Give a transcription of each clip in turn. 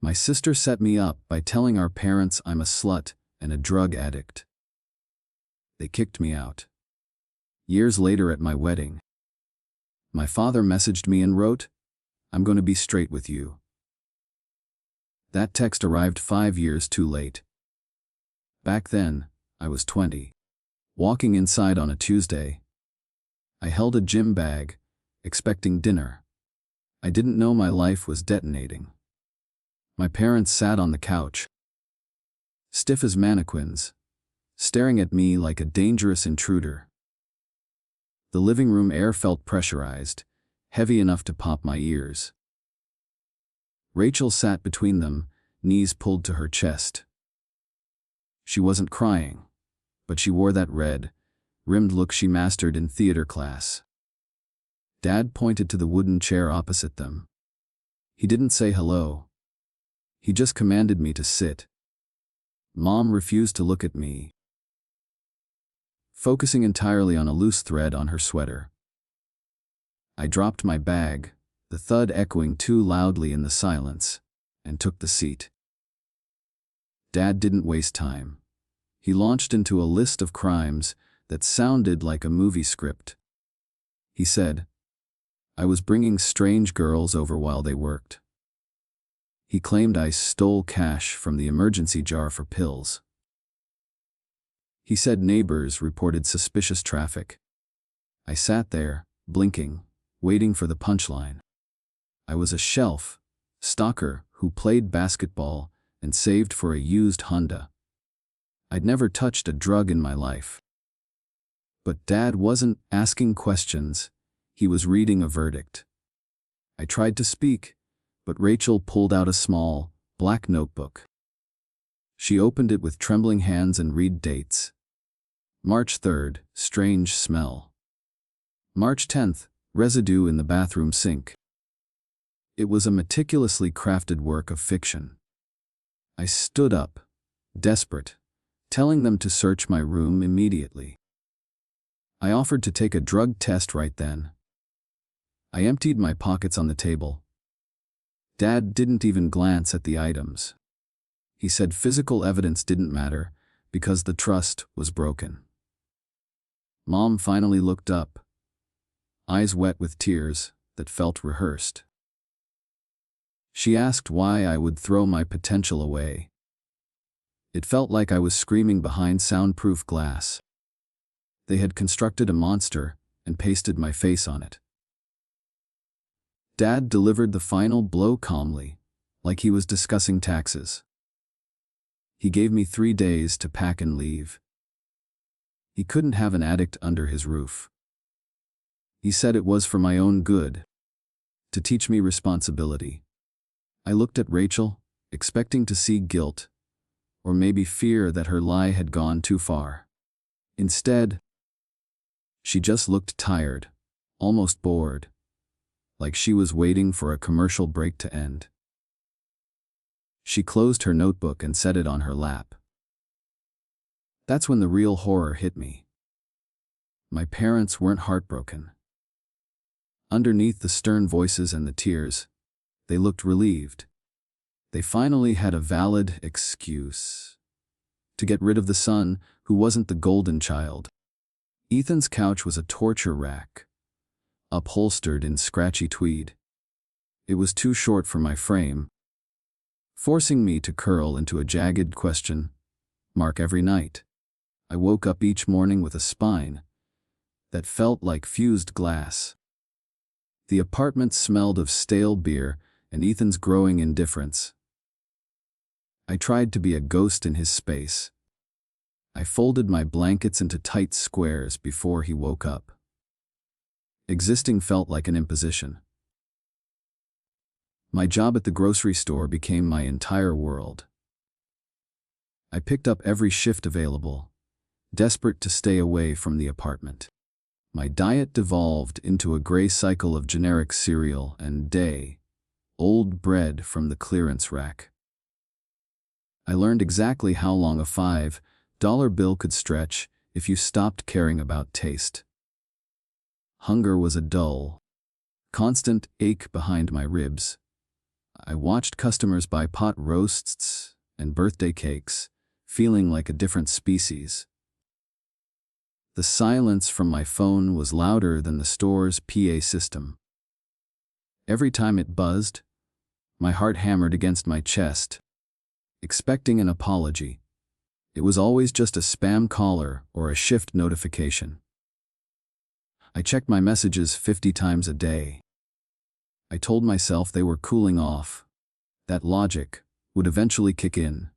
My sister set me up by telling our parents I'm a slut and a drug addict. They kicked me out. Years later at my wedding, my father messaged me and wrote, "I'm going to be straight with you." That text arrived 5 years too late. Back then, I was 20. Walking inside on a Tuesday, I held a gym bag, expecting dinner. I didn't know my life was detonating. My parents sat on the couch, stiff as mannequins, staring at me like a dangerous intruder. The living room air felt pressurized, heavy enough to pop my ears. Rachel sat between them, knees pulled to her chest. She wasn't crying, but she wore that red, rimmed look she mastered in theater class. Dad pointed to the wooden chair opposite them. He didn't say hello. He just commanded me to sit. Mom refused to look at me, focusing entirely on a loose thread on her sweater. I dropped my bag, the thud echoing too loudly in the silence, and took the seat. Dad didn't waste time. He launched into a list of crimes that sounded like a movie script. He said, I was bringing strange girls over while they worked. He claimed I stole cash from the emergency jar for pills. He said neighbors reported suspicious traffic. I sat there, blinking, waiting for the punchline. I was a shelf stalker who played basketball and saved for a used Honda. I'd never touched a drug in my life. But Dad wasn't asking questions, he was reading a verdict. I tried to speak, but Rachel pulled out a small, black notebook. She opened it with trembling hands and read dates. March 3rd, strange smell. March 10th, residue in the bathroom sink. It was a meticulously crafted work of fiction. I stood up, desperate, telling them to search my room immediately. I offered to take a drug test right then. I emptied my pockets on the table. Dad didn't even glance at the items. He said physical evidence didn't matter because the trust was broken. Mom finally looked up, eyes wet with tears that felt rehearsed. She asked why I would throw my potential away. It felt like I was screaming behind soundproof glass. They had constructed a monster and pasted my face on it. Dad delivered the final blow calmly, like he was discussing taxes. He gave me 3 days to pack and leave. He couldn't have an addict under his roof. He said it was for my own good, to teach me responsibility. I looked at Rachel, expecting to see guilt, or maybe fear that her lie had gone too far. Instead, she just looked tired, almost bored, like she was waiting for a commercial break to end. She closed her notebook and set it on her lap. That's when the real horror hit me. My parents weren't heartbroken. Underneath the stern voices and the tears, they looked relieved. They finally had a valid excuse to get rid of the son who wasn't the golden child. Ethan's couch was a torture rack, upholstered in scratchy tweed. It was too short for my frame, forcing me to curl into a jagged question mark every night. I woke up each morning with a spine that felt like fused glass. The apartment smelled of stale beer and Ethan's growing indifference. I tried to be a ghost in his space. I folded my blankets into tight squares before he woke up. Existing felt like an imposition. My job at the grocery store became my entire world. I picked up every shift available, desperate to stay away from the apartment. My diet devolved into a gray cycle of generic cereal and old bread from the clearance rack. I learned exactly how long a $5 bill could stretch if you stopped caring about taste. Hunger was a dull, constant ache behind my ribs. I watched customers buy pot roasts and birthday cakes, feeling like a different species. The silence from my phone was louder than the store's PA system. Every time it buzzed, my heart hammered against my chest, expecting an apology. It was always just a spam caller or a shift notification. I checked my messages 50 times a day. I told myself they were cooling off. That logic would eventually kick in.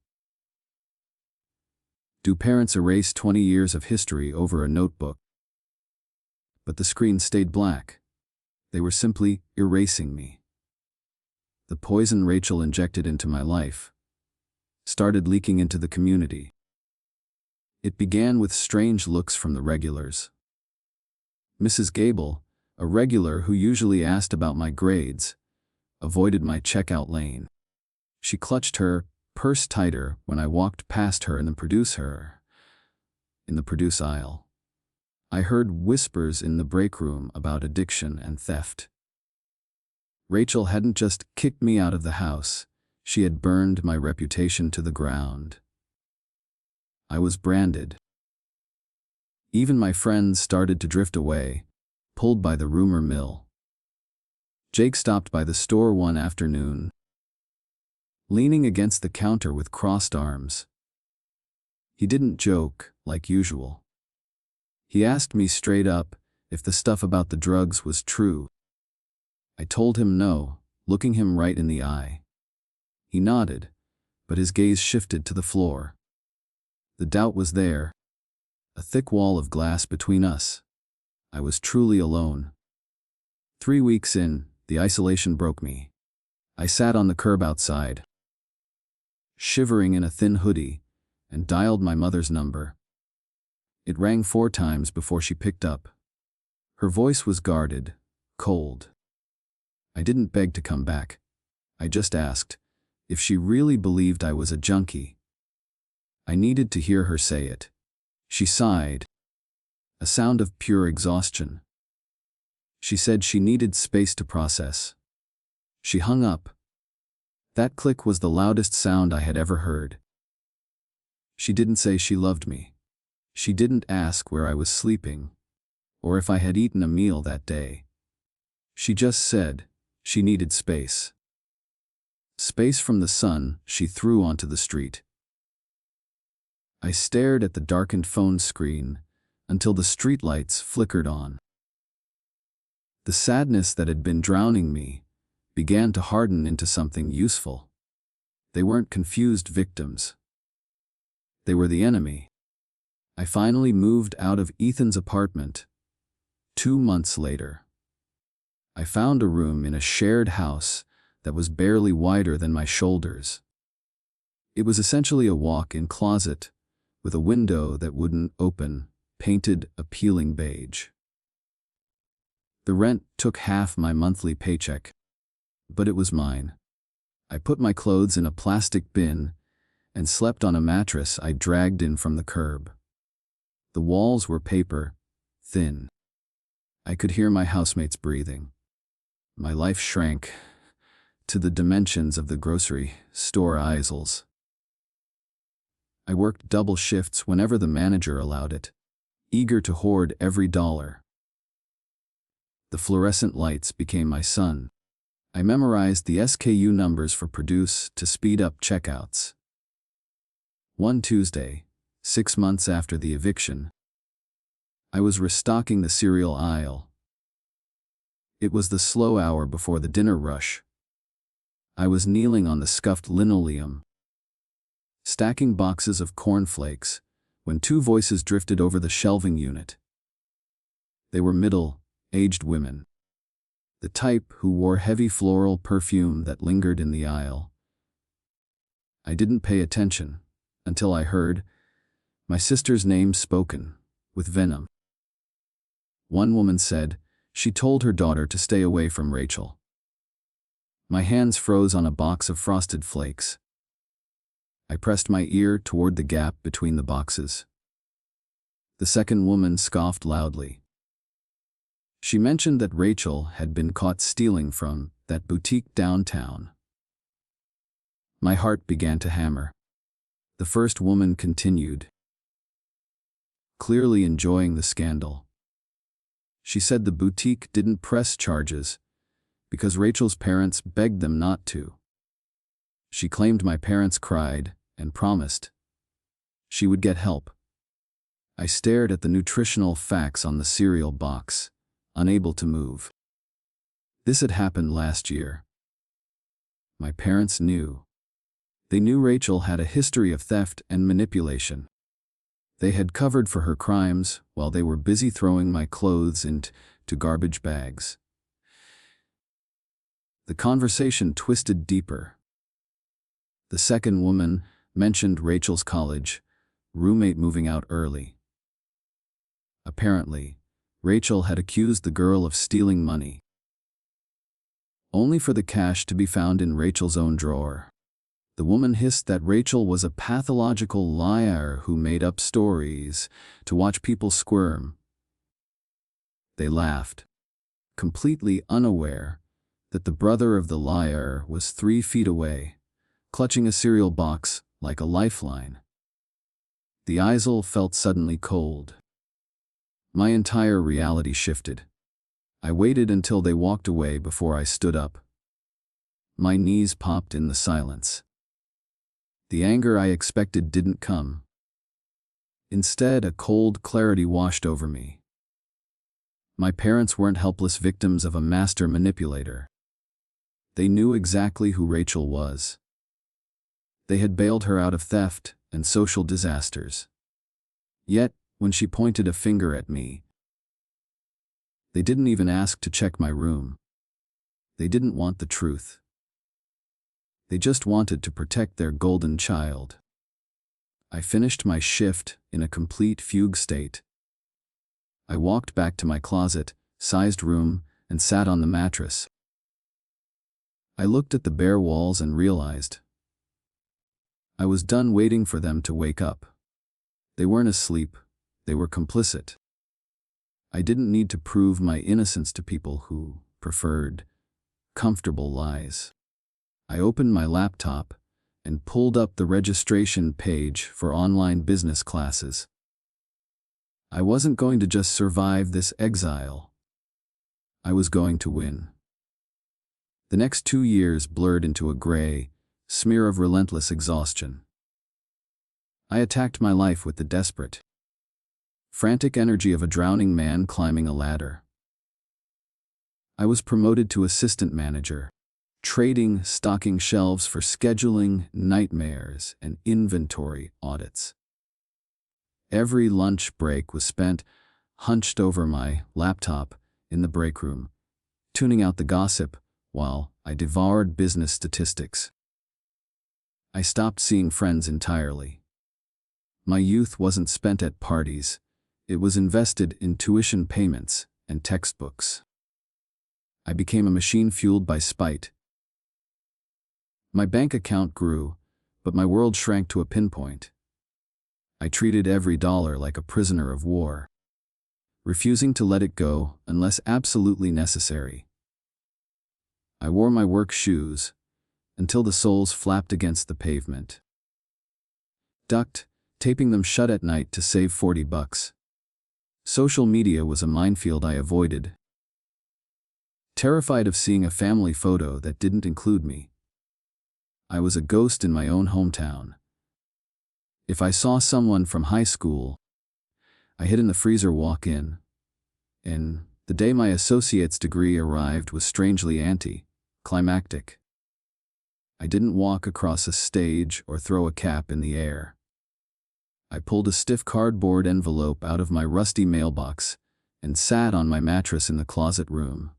Do parents erase 20 years of history over a notebook? But the screen stayed black. They were simply erasing me. The poison Rachel injected into my life started leaking into the community. It began with strange looks from the regulars. Mrs. Gable, a regular who usually asked about my grades, avoided my checkout lane. She clutched her purse tighter when I walked past her in the produce aisle. I heard whispers in the break room about addiction and theft. Rachel hadn't just kicked me out of the house, she had burned my reputation to the ground. I was branded. Even my friends started to drift away, pulled by the rumor mill. Jake stopped by the store one afternoon, leaning against the counter with crossed arms. He didn't joke like usual. He asked me straight up if the stuff about the drugs was true. I told him no, looking him right in the eye. He nodded, but his gaze shifted to the floor. The doubt was there, a thick wall of glass between us. I was truly alone. 3 weeks in, the isolation broke me. I sat on the curb outside, shivering in a thin hoodie, and dialed my mother's number. It rang 4 times before she picked up. Her voice was guarded, cold. I didn't beg to come back. I just asked if she really believed I was a junkie. I needed to hear her say it. She sighed, a sound of pure exhaustion. She said she needed space to process. She hung up. That click was the loudest sound I had ever heard. She didn't say she loved me. She didn't ask where I was sleeping, or if I had eaten a meal that day. She just said she needed space. Space from the sun she threw onto the street. I stared at the darkened phone screen until the streetlights flickered on. The sadness that had been drowning me began to harden into something useful. They weren't confused victims. They were the enemy. I finally moved out of Ethan's apartment. 2 months later, I found a room in a shared house that was barely wider than my shoulders. It was essentially a walk-in closet with a window that wouldn't open, painted appealing beige. The rent took half my monthly paycheck, but it was mine. I put my clothes in a plastic bin and slept on a mattress I dragged in from the curb. The walls were paper, thin. I could hear my housemates breathing. My life shrank to the dimensions of the grocery store aisles. I worked double shifts whenever the manager allowed it, eager to hoard every dollar. The fluorescent lights became my sun. I memorized the SKU numbers for produce to speed up checkouts. One Tuesday, 6 months after the eviction, I was restocking the cereal aisle. It was the slow hour before the dinner rush. I was kneeling on the scuffed linoleum, stacking boxes of cornflakes, when 2 voices drifted over the shelving unit. They were middle-aged women, the type who wore heavy floral perfume that lingered in the aisle. I didn't pay attention until I heard my sister's name spoken with venom. One woman said she told her daughter to stay away from Rachel. My hands froze on a box of Frosted Flakes. I pressed my ear toward the gap between the boxes. The second woman scoffed loudly. She mentioned that Rachel had been caught stealing from that boutique downtown. My heart began to hammer. The first woman continued, clearly enjoying the scandal. She said the boutique didn't press charges because Rachel's parents begged them not to. She claimed my parents cried and promised she would get help. I stared at the nutritional facts on the cereal box, unable to move. This had happened last year. My parents knew. They knew Rachel had a history of theft and manipulation. They had covered for her crimes while they were busy throwing my clothes into garbage bags. The conversation twisted deeper. The second woman mentioned Rachel's college roommate moving out early. Apparently, Rachel had accused the girl of stealing money, only for the cash to be found in Rachel's own drawer. The woman hissed that Rachel was a pathological liar who made up stories to watch people squirm. They laughed, completely unaware that the brother of the liar was 3 feet away, clutching a cereal box like a lifeline. The eisel felt suddenly cold. My entire reality shifted. I waited until they walked away before I stood up. My knees popped in the silence. The anger I expected didn't come. Instead, a cold clarity washed over me. My parents weren't helpless victims of a master manipulator. They knew exactly who Rachel was. They had bailed her out of theft and social disasters. Yet, when she pointed a finger at me, they didn't even ask to check my room. They didn't want the truth. They just wanted to protect their golden child. I finished my shift in a complete fugue state. I walked back to my closet-sized room and sat on the mattress. I looked at the bare walls and realized I was done waiting for them to wake up. They weren't asleep, they were complicit. I didn't need to prove my innocence to people who preferred comfortable lies. I opened my laptop and pulled up the registration page for online business classes. I wasn't going to just survive this exile. I was going to win. The next 2 years blurred into a gray smear of relentless exhaustion. I attacked my life with the desperate, frantic energy of a drowning man climbing a ladder. I was promoted to assistant manager, trading stocking shelves for scheduling nightmares and inventory audits. Every lunch break was spent hunched over my laptop in the break room, tuning out the gossip while I devoured business statistics. I stopped seeing friends entirely. My youth wasn't spent at parties, it was invested in tuition payments and textbooks. I became a machine fueled by spite. My bank account grew, but my world shrank to a pinpoint. I treated every dollar like a prisoner of war, refusing to let it go unless absolutely necessary. I wore my work shoes until the soles flapped against the pavement. Ducked, taping them shut at night to save $40. Social media was a minefield I avoided, terrified of seeing a family photo that didn't include me. I was a ghost in my own hometown. If I saw someone from high school, I hid in the freezer walk-in, and the day my associate's degree arrived was strangely anti-climactic. I didn't walk across a stage or throw a cap in the air. I pulled a stiff cardboard envelope out of my rusty mailbox and sat on my mattress in the closet room.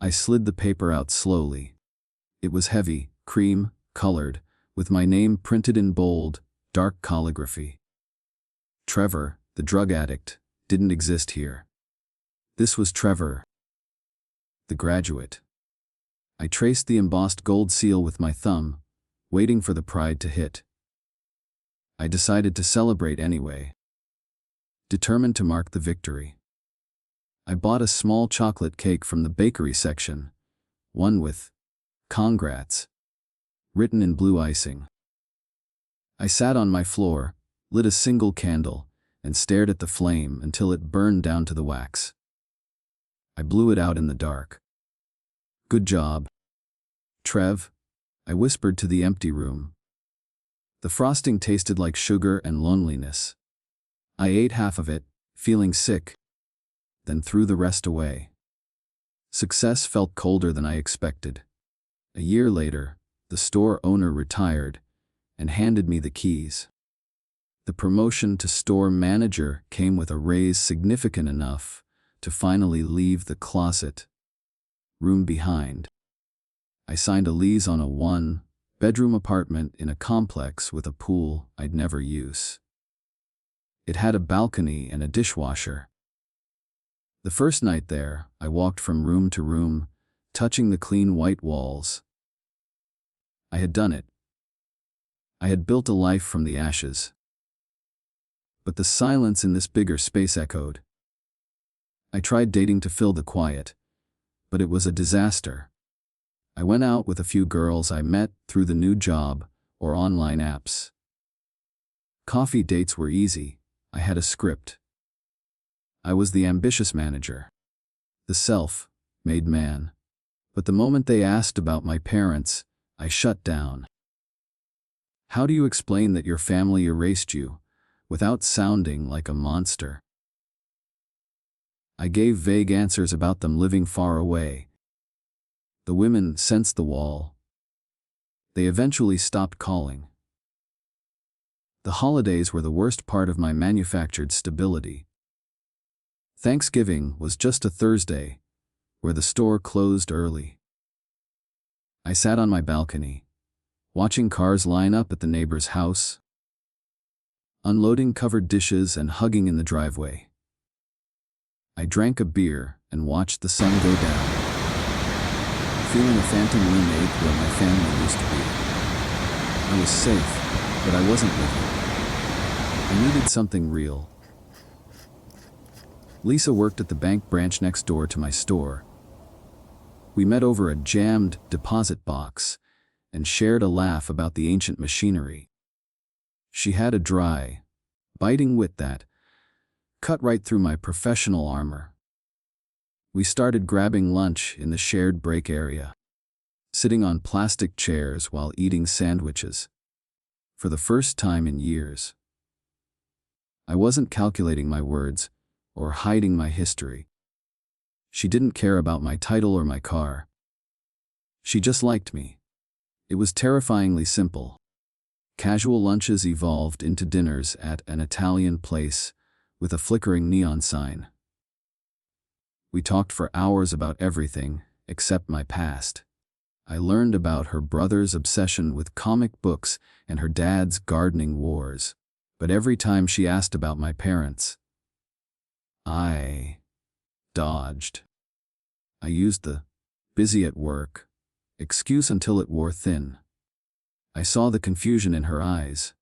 I slid the paper out slowly. It was heavy, cream-colored, with my name printed in bold, dark calligraphy. Trevor, the drug addict, didn't exist here. This was Trevor, the graduate. I traced the embossed gold seal with my thumb, waiting for the pride to hit. I decided to celebrate anyway, determined to mark the victory. I bought a small chocolate cake from the bakery section, one with "Congrats" written in blue icing. I sat on my floor, lit a single candle, and stared at the flame until it burned down to the wax. I blew it out in the dark. "Good job, Trev," I whispered to the empty room. The frosting tasted like sugar and loneliness. I ate half of it, feeling sick, then threw the rest away. Success felt colder than I expected. A year later, the store owner retired and handed me the keys. The promotion to store manager came with a raise significant enough to finally leave the closet room behind. I signed a lease on a 1-bedroom apartment in a complex with a pool I'd never use. It had a balcony and a dishwasher. The first night there, I walked from room to room, touching the clean white walls. I had done it. I had built a life from the ashes. But the silence in this bigger space echoed. I tried dating to fill the quiet, but it was a disaster. I went out with a few girls I met through the new job or online apps. Coffee dates were easy. I had a script. I was the ambitious manager, the self-made man. But the moment they asked about my parents, I shut down. How do you explain that your family erased you without sounding like a monster? I gave vague answers about them living far away. The women sensed the wall. They eventually stopped calling. The holidays were the worst part of my manufactured stability. Thanksgiving was just a Thursday, where the store closed early. I sat on my balcony, watching cars line up at the neighbor's house, unloading covered dishes and hugging in the driveway. I drank a beer and watched the sun go down, feeling a phantom limb ache where my family used to be. I was safe, but I wasn't living. I needed something real. Lisa worked at the bank branch next door to my store. We met over a jammed deposit box and shared a laugh about the ancient machinery. She had a dry, biting wit that cut right through my professional armor. We started grabbing lunch in the shared break area, sitting on plastic chairs while eating sandwiches. For the first time in years, I wasn't calculating my words or hiding my history. She didn't care about my title or my car. She just liked me. It was terrifyingly simple. Casual lunches evolved into dinners at an Italian place with a flickering neon sign. We talked for hours about everything except my past. I learned about her brother's obsession with comic books and her dad's gardening wars. But every time she asked about my parents, I dodged. I used the busy at work excuse until it wore thin. I saw the confusion in her eyes.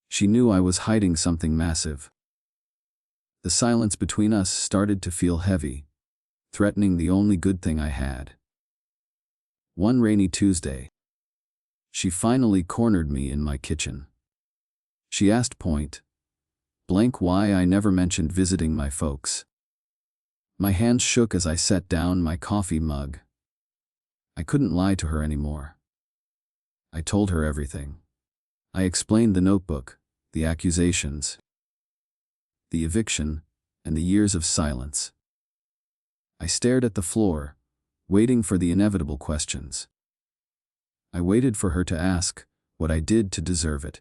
She knew I was hiding something massive. The silence between us started to feel heavy, threatening the only good thing I had. One rainy Tuesday, she finally cornered me in my kitchen. She asked point blank why I never mentioned visiting my folks. My hands shook as I set down my coffee mug. I couldn't lie to her anymore. I told her everything. I explained the notebook, the accusations, the eviction, and the years of silence. I stared at the floor, waiting for the inevitable questions. I waited for her to ask what I did to deserve it.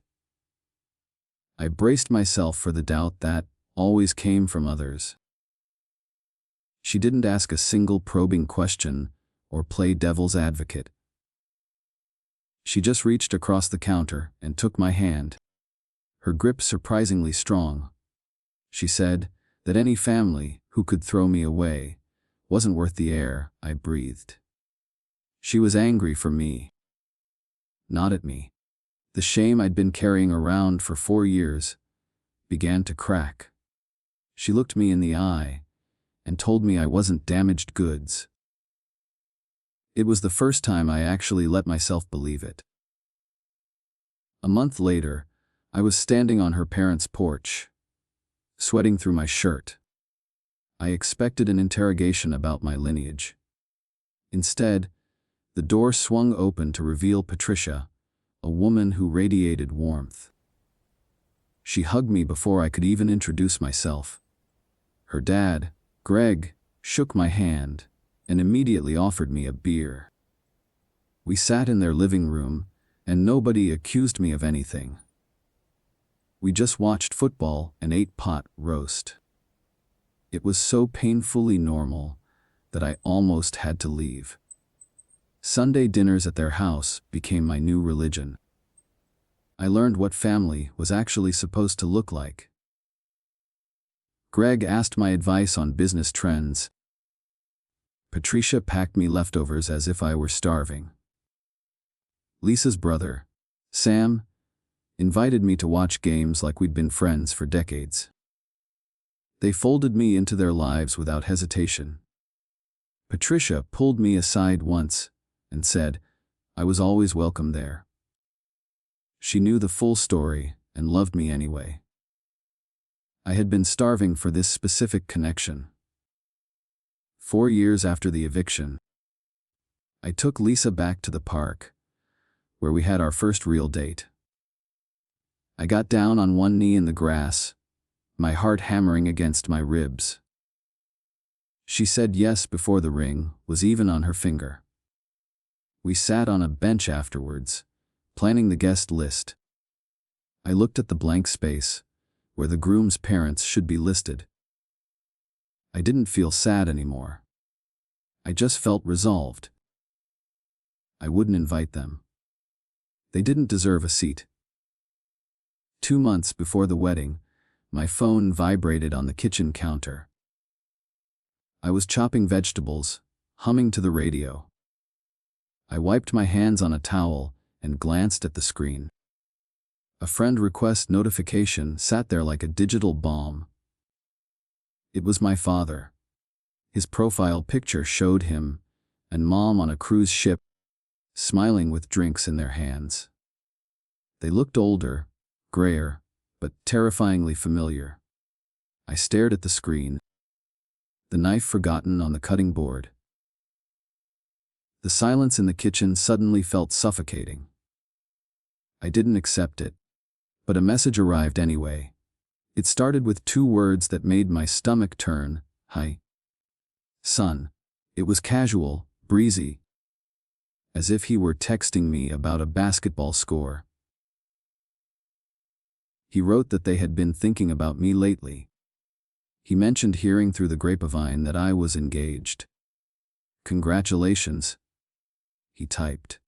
I braced myself for the doubt that always came from others. She didn't ask a single probing question or play devil's advocate. She just reached across the counter and took my hand, her grip surprisingly strong. She said that any family who could throw me away wasn't worth the air I breathed. She was angry for me, not at me. The shame I'd been carrying around for 4 years began to crack. She looked me in the eye and told me I wasn't damaged goods. It was the first time I actually let myself believe it. A month later, I was standing on her parents' porch, sweating through my shirt. I expected an interrogation about my lineage. Instead, the door swung open to reveal Patricia, a woman who radiated warmth. She hugged me before I could even introduce myself. Her dad, Greg, shook my hand and immediately offered me a beer. We sat in their living room, and nobody accused me of anything. We just watched football and ate pot roast. It was so painfully normal that I almost had to leave. Sunday dinners at their house became my new religion. I learned what family was actually supposed to look like. Greg asked my advice on business trends. Patricia packed me leftovers as if I were starving. Lisa's brother, Sam, invited me to watch games like we'd been friends for decades. They folded me into their lives without hesitation. Patricia pulled me aside once and said I was always welcome there. She knew the full story and loved me anyway. I had been starving for this specific connection. 4 years after the eviction, I took Lisa back to the park, where we had our first real date. I got down on one knee in the grass, my heart hammering against my ribs. She said yes before the ring was even on her finger. We sat on a bench afterwards, planning the guest list. I looked at the blank space, where the groom's parents should be listed. I didn't feel sad anymore. I just felt resolved. I wouldn't invite them. They didn't deserve a seat. 2 months before the wedding, my phone vibrated on the kitchen counter. I was chopping vegetables, humming to the radio. I wiped my hands on a towel and glanced at the screen. A friend request notification sat there like a digital bomb. It was my father. His profile picture showed him and Mom on a cruise ship, smiling with drinks in their hands. They looked older, grayer, but terrifyingly familiar. I stared at the screen, the knife forgotten on the cutting board. The silence in the kitchen suddenly felt suffocating. I didn't accept it, but a message arrived anyway. It started with 2 words that made my stomach turn. Hi. Son. It was casual, breezy, as if he were texting me about a basketball score. He wrote that they had been thinking about me lately. He mentioned hearing through the grapevine that I was engaged. Congratulations, he typed.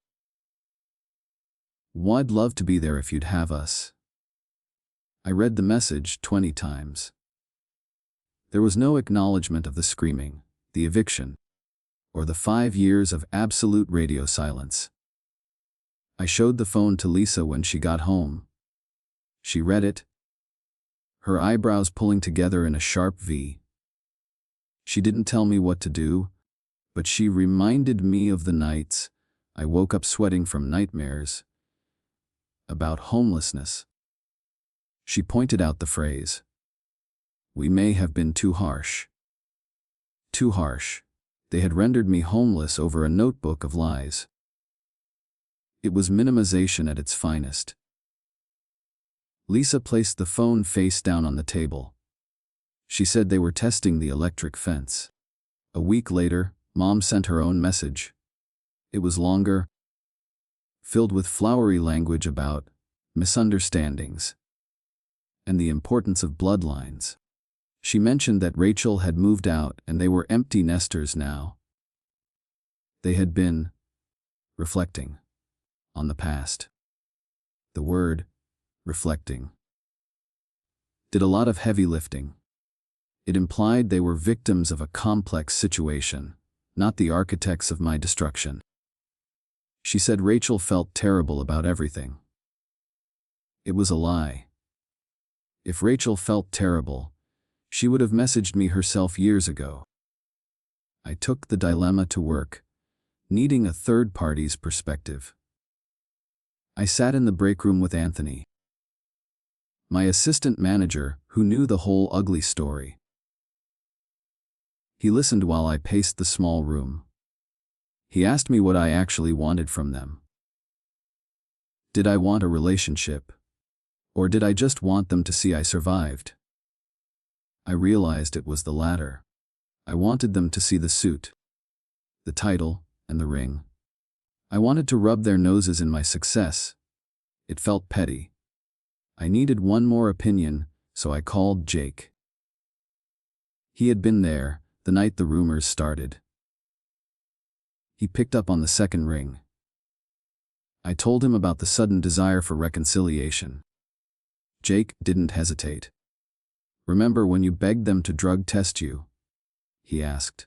I'd love to be there if you'd have us. I read the message 20 times. There was no acknowledgement of the screaming, the eviction, or the 5 years of absolute radio silence. I showed the phone to Lisa when she got home. She read it, her eyebrows pulling together in a sharp V. She didn't tell me what to do, but she reminded me of the nights I woke up sweating from nightmares about homelessness. She pointed out the phrase, "We may have been too harsh." Too harsh. They had rendered me homeless over a notebook of lies. It was minimization at its finest. Lisa placed the phone face down on the table. She said they were testing the electric fence. A week later, Mom sent her own message. It was longer, filled with flowery language about misunderstandings and the importance of bloodlines. She mentioned that Rachel had moved out and they were empty nesters now. They had been reflecting on the past. The word reflecting did a lot of heavy lifting. It implied they were victims of a complex situation, not the architects of my destruction. She said Rachel felt terrible about everything. It was a lie. If Rachel felt terrible, she would have messaged me herself years ago. I took the dilemma to work, needing a third party's perspective. I sat in the break room with Anthony, my assistant manager, who knew the whole ugly story. He listened while I paced the small room. He asked me what I actually wanted from them. Did I want a relationship? Or did I just want them to see I survived? I realized it was the latter. I wanted them to see the suit, the title, and the ring. I wanted to rub their noses in my success. It felt petty. I needed one more opinion, so I called Jake. He had been there the night the rumors started. He picked up on the second ring. I told him about the sudden desire for reconciliation. Jake didn't hesitate. "Remember when you begged them to drug test you?" he asked.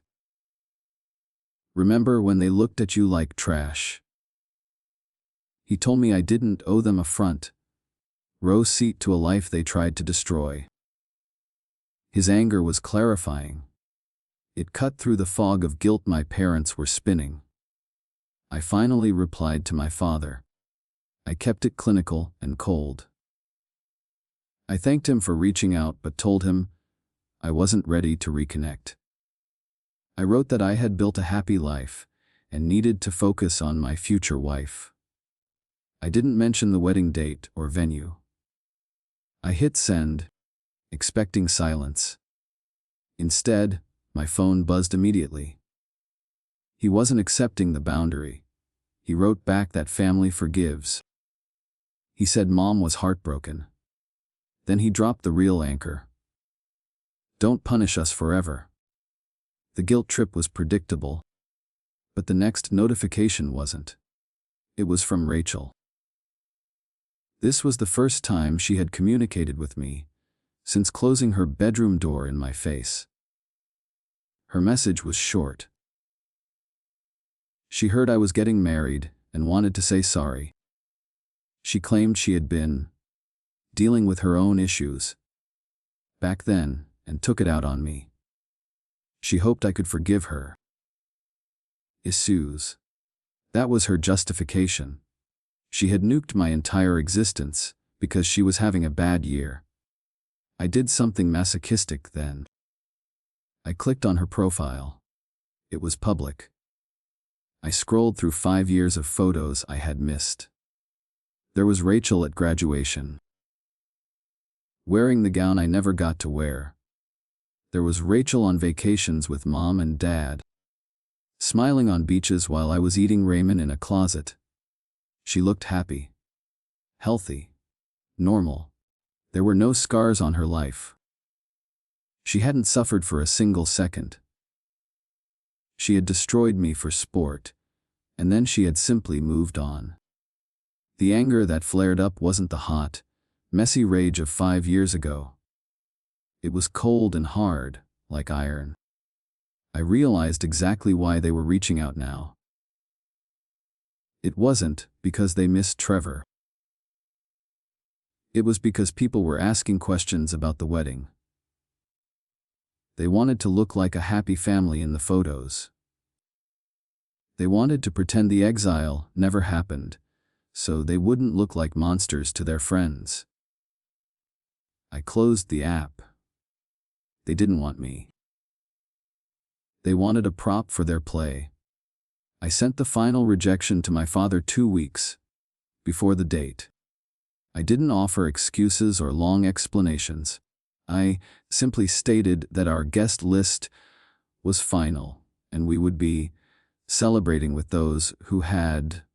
"Remember when they looked at you like trash?" He told me I didn't owe them a front row seat to a life they tried to destroy. His anger was clarifying. It cut through the fog of guilt my parents were spinning. I finally replied to my father. I kept it clinical and cold. I thanked him for reaching out but told him I wasn't ready to reconnect. I wrote that I had built a happy life and needed to focus on my future wife. I didn't mention the wedding date or venue. I hit send, expecting silence. Instead, my phone buzzed immediately. He wasn't accepting the boundary. He wrote back that family forgives. He said Mom was heartbroken. Then he dropped the real anchor. "Don't punish us forever." The guilt trip was predictable. But the next notification wasn't. It was from Rachel. This was the first time she had communicated with me since closing her bedroom door in my face. Her message was short. She heard I was getting married and wanted to say sorry. She claimed she had been dealing with her own issues back then and took it out on me. She hoped I could forgive her issues. That was her justification. She had nuked my entire existence because she was having a bad year. I did something masochistic then. I clicked on her profile. It was public. I scrolled through 5 years of photos I had missed. There was Rachel at graduation, wearing the gown I never got to wear. There was Rachel on vacations with Mom and Dad, smiling on beaches while I was eating ramen in a closet. She looked happy, healthy, normal. There were no scars on her life. She hadn't suffered for a single second. She had destroyed me for sport, and then she had simply moved on. The anger that flared up wasn't the hot, messy rage of 5 years ago. It was cold and hard, like iron. I realized exactly why they were reaching out now. It wasn't because they missed Trevor. It was because people were asking questions about the wedding. They wanted to look like a happy family in the photos. They wanted to pretend the exile never happened, so they wouldn't look like monsters to their friends. I closed the app. They didn't want me. They wanted a prop for their play. I sent the final rejection to my father 2 weeks before the date. I didn't offer excuses or long explanations. I simply stated that our guest list was final and we would be celebrating with those who had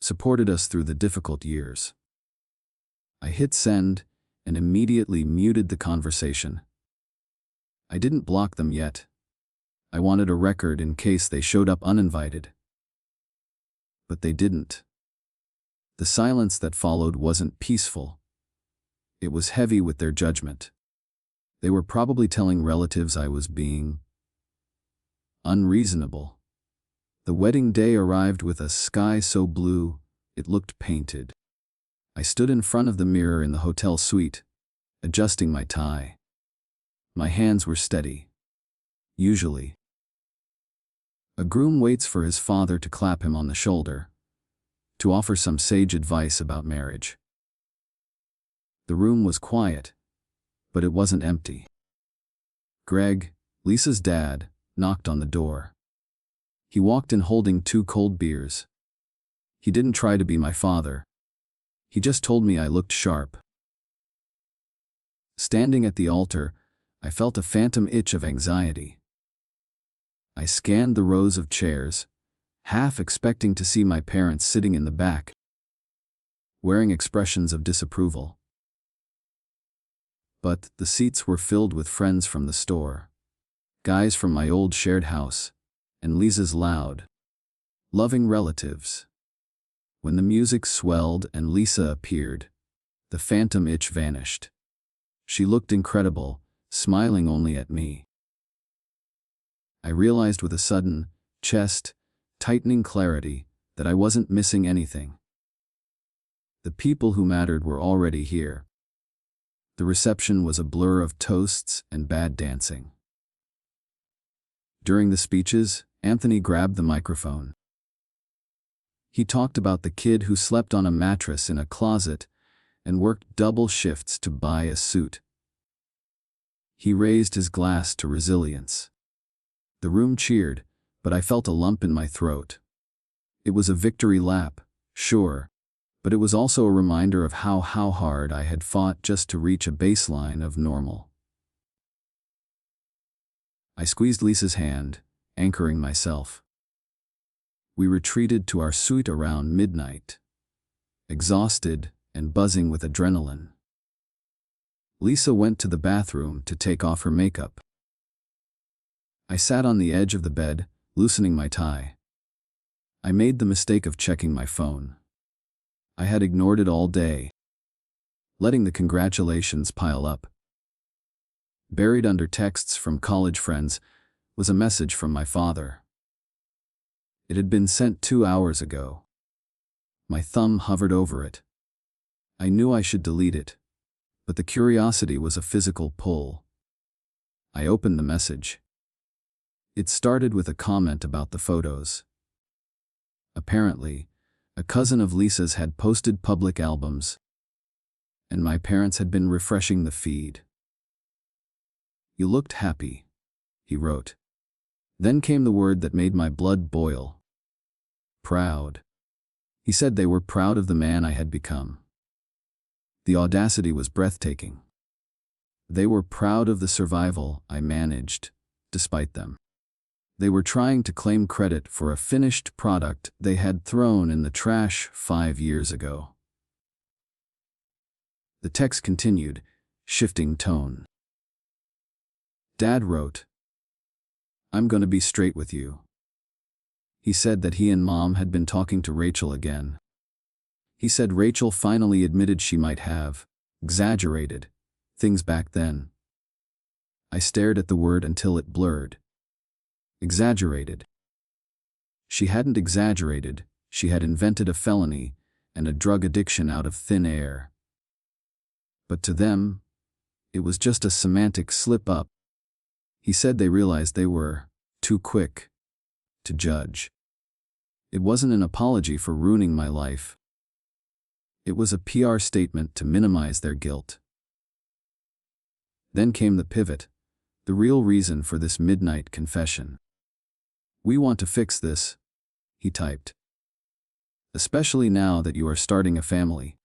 supported us through the difficult years. I hit send and immediately muted the conversation. I didn't block them yet. I wanted a record in case they showed up uninvited. But they didn't. The silence that followed wasn't peaceful. It was heavy with their judgment. They were probably telling relatives I was being unreasonable. The wedding day arrived with a sky so blue, it looked painted. I stood in front of the mirror in the hotel suite, adjusting my tie. My hands were steady. Usually, a groom waits for his father to clap him on the shoulder. to offer some sage advice about marriage. The room was quiet, but it wasn't empty. Greg, Lisa's dad, knocked on the door. He walked in holding 2 cold beers. He didn't try to be my father. He just told me I looked sharp. Standing at the altar, I felt a phantom itch of anxiety. I scanned the rows of chairs, half expecting to see my parents sitting in the back, wearing expressions of disapproval. But the seats were filled with friends from the store, guys from my old shared house, and Lisa's loud, loving relatives. When the music swelled and Lisa appeared, the phantom itch vanished. She looked incredible, smiling only at me. I realized with a sudden, chest-tightening clarity that I wasn't missing anything. The people who mattered were already here. The reception was a blur of toasts and bad dancing. During the speeches, Anthony grabbed the microphone. He talked about the kid who slept on a mattress in a closet and worked double shifts to buy a suit. He raised his glass to resilience. The room cheered, but I felt a lump in my throat. It was a victory lap, sure, but it was also a reminder of how hard I had fought just to reach a baseline of normal. I squeezed Lisa's hand, anchoring myself. We retreated to our suite around midnight, exhausted and buzzing with adrenaline. Lisa went to the bathroom to take off her makeup. I sat on the edge of the bed, loosening my tie. I made the mistake of checking my phone. I had ignored it all day, letting the congratulations pile up. Buried under texts from college friends was a message from my father. It had been sent 2 hours ago. My thumb hovered over it. I knew I should delete it, but the curiosity was a physical pull. I opened the message. It started with a comment about the photos. Apparently, a cousin of Lisa's had posted public albums, and my parents had been refreshing the feed. "You looked happy," he wrote. Then came the word that made my blood boil. Proud. He said they were proud of the man I had become. The audacity was breathtaking. They were proud of the survival I managed, despite them. They were trying to claim credit for a finished product they had thrown in the trash 5 years ago. The text continued, shifting tone. Dad wrote, "I'm gonna be straight with you." He said that he and Mom had been talking to Rachel again. He said Rachel finally admitted she might have exaggerated things back then. I stared at the word until it blurred. Exaggerated. She hadn't exaggerated, she had invented a felony and a drug addiction out of thin air. But to them, it was just a semantic slip-up. He said they realized they were too quick to judge. It wasn't an apology for ruining my life. It was a PR statement to minimize their guilt. Then came the pivot, the real reason for this midnight confession. "We want to fix this," he typed. "Especially now that you are starting a family.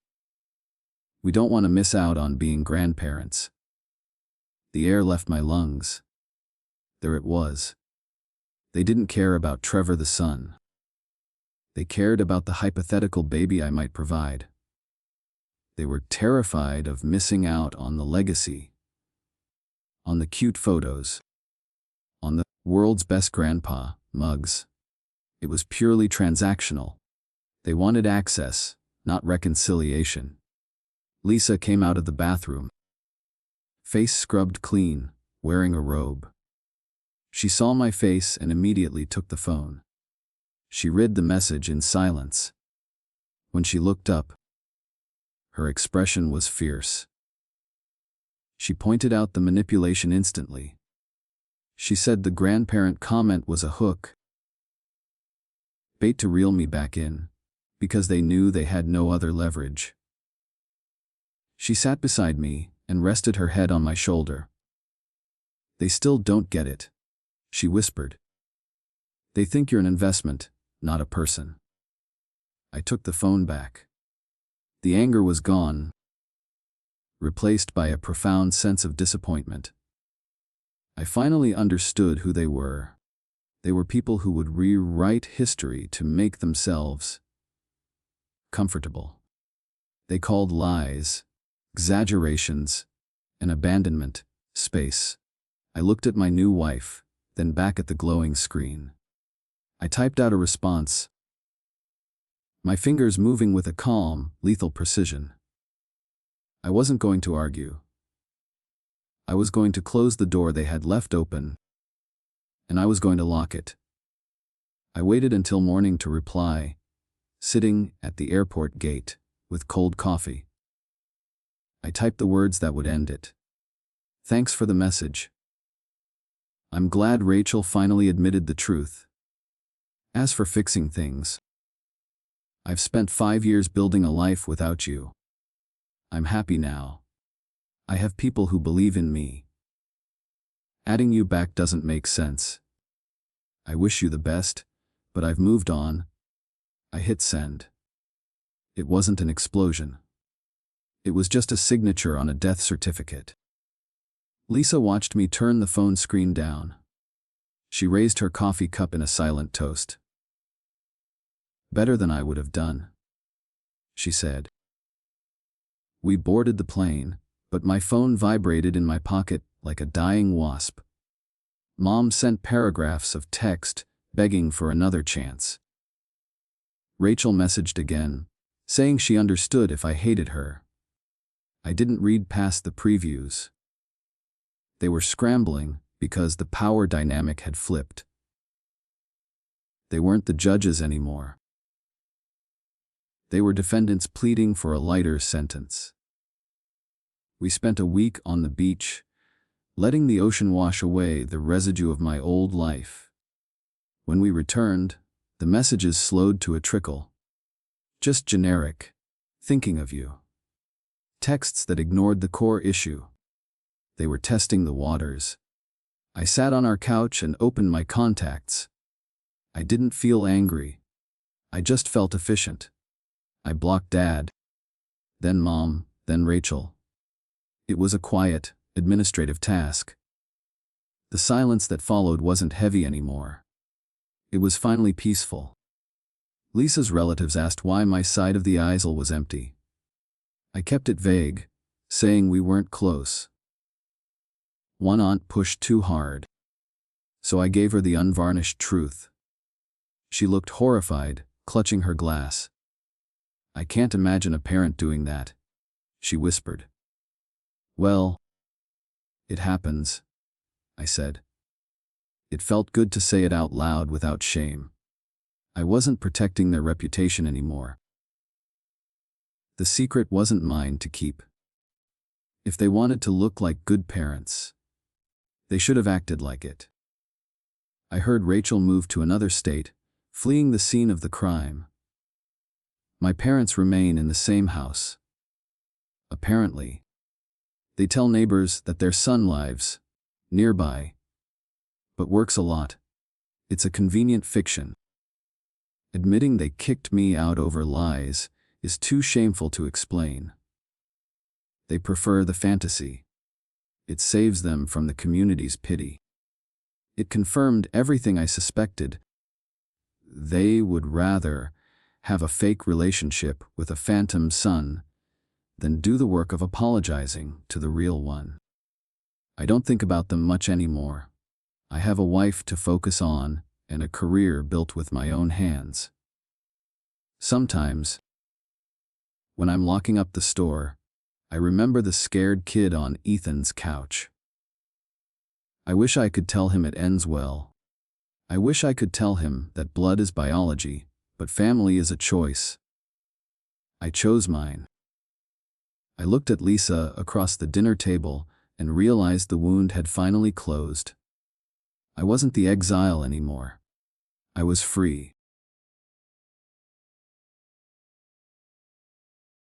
We don't want to miss out on being grandparents." The air left my lungs. There it was. They didn't care about Trevor the son. They cared about the hypothetical baby I might provide. They were terrified of missing out on the legacy, on the cute photos, on the "world's best grandpa" mugs. It was purely transactional. They wanted access, not reconciliation. Lisa came out of the bathroom, face scrubbed clean, wearing a robe. She saw my face and immediately took the phone. She read the message in silence. When she looked up, her expression was fierce. She pointed out the manipulation instantly. She said the grandparent comment was a hook. Bait to reel me back in, because they knew they had no other leverage. She sat beside me and rested her head on my shoulder. "They still don't get it," she whispered. "They think you're an investment, not a person." I took the phone back. The anger was gone, replaced by a profound sense of disappointment. I finally understood who they were. They were people who would rewrite history to make themselves comfortable. They called lies, exaggerations, and abandonment space. I looked at my new wife, then back at the glowing screen. I typed out a response, my fingers moving with a calm, lethal precision. I wasn't going to argue. I was going to close the door they had left open, and I was going to lock it. I waited until morning to reply, sitting at the airport gate with cold coffee. I typed the words that would end it. "Thanks for the message. I'm glad Rachel finally admitted the truth. As for fixing things, I've spent 5 years building a life without you. I'm happy now. I have people who believe in me. Adding you back doesn't make sense. I wish you the best, but I've moved on." I hit send. It wasn't an explosion. It was just a signature on a death certificate. Lisa watched me turn the phone screen down. She raised her coffee cup in a silent toast. "Better than I would have done," she said. We boarded the plane, but my phone vibrated in my pocket like a dying wasp. Mom sent paragraphs of text, begging for another chance. Rachel messaged again, saying she understood if I hated her. I didn't read past the previews. They were scrambling because the power dynamic had flipped. They weren't the judges anymore. They were defendants pleading for a lighter sentence. We spent a week on the beach, letting the ocean wash away the residue of my old life. When we returned, the messages slowed to a trickle. Just generic, "Thinking of you." Texts that ignored the core issue. They were testing the waters. I sat on our couch and opened my contacts. I didn't feel angry. I just felt efficient. I blocked Dad, then Mom, then Rachel. It was a quiet, administrative task. The silence that followed wasn't heavy anymore. It was finally peaceful. Lisa's relatives asked why my side of the aisle was empty. I kept it vague, saying we weren't close. One aunt pushed too hard, so I gave her the unvarnished truth. She looked horrified, clutching her glass. "I can't imagine a parent doing that," she whispered. "Well, it happens," I said. It felt good to say it out loud without shame. I wasn't protecting their reputation anymore. The secret wasn't mine to keep. If they wanted to look like good parents, they should have acted like it. I heard Rachel move to another state, fleeing the scene of the crime. My parents remain in the same house. Apparently, they tell neighbors that their son lives nearby, but works a lot. It's a convenient fiction. Admitting they kicked me out over lies is too shameful to explain. They prefer the fantasy. It saves them from the community's pity. It confirmed everything I suspected. They would rather have a fake relationship with a phantom son than do the work of apologizing to the real one. I don't think about them much anymore. I have a wife to focus on and a career built with my own hands. Sometimes, when I'm locking up the store, I remember the scared kid on Ethan's couch. I wish I could tell him it ends well. I wish I could tell him that blood is biology, but family is a choice. I chose mine. I looked at Lisa across the dinner table and realized the wound had finally closed. I wasn't the exile anymore. I was free.